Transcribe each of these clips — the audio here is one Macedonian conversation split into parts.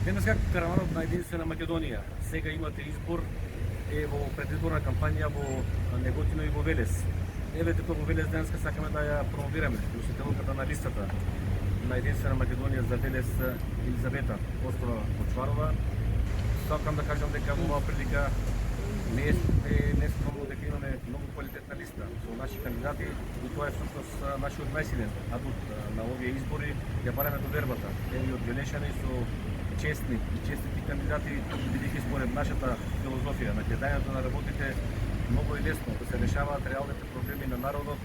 Денеска караванот на Единствена Македонија. Сега имате избор, во предизборна кампања во Неготино и во Велес. Еве дека во Велес денеска сакаме да ја промовираме носителката на листата на Единствена Македонија за Велес Елизавета Острова Почварова. Сакам да кажам дека во оваа прилика не скромно дека имаме многу квалитетна листа со наши кандидати и тоа е всушност нашиот најсилен адут на овие избори, ја бараме довербата. Еве од Велешани со честни и честити кандидати, бидејќи според нашата филозофија на гледањето на работите многу е лесно да се решаваат реалните проблеми на народот,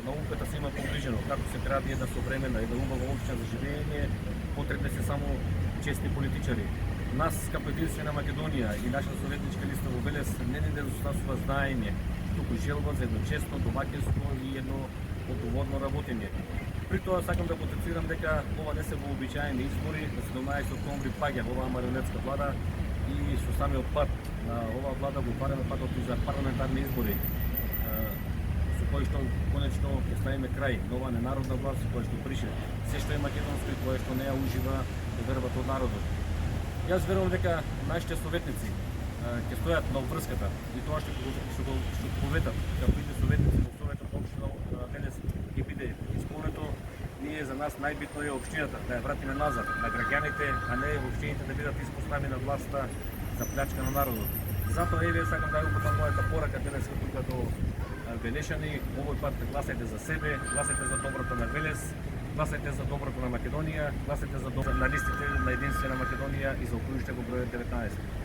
науката се има поближено, како се гради една современа, една убава општина за живење, потребни се само честни политичари. Нас, како Единствена Македонија и нашата советничка листа во Велес не недостасува знаење, туку желба за едно честно, домаќинско и едно одговорно работење. При тоа сакам да потенцирам дека ова не се вообичаени избори, на 17 октомври паѓа оваа марионетска влада и со самиот пат на оваа влада го отвараме патот и за парламентарни избори, со кои што конечно ќе ставиме крај на оваа ненародна власт, која што брише се што е македонско и која што не ја ужива довербата од народот. Јас верувам дека нашите советници ќе стојат на обврската и тоа што поветат како и советници во Советот на општина Велес ќе биде исполнето. Ние за нас најбитно е општината да ја вратиме назад на граѓаните, а не општините да бидат испоставени на власта за плячка на народот. Затоа еве сакам да упатам мојата порака денес како Велешани, овој пат гласајте за себе, гласајте за доброто на Велес, гласајте за доброто на Македонија, гласајте за доброто на листите на Единствена Македонија и за окружите во бројот 19.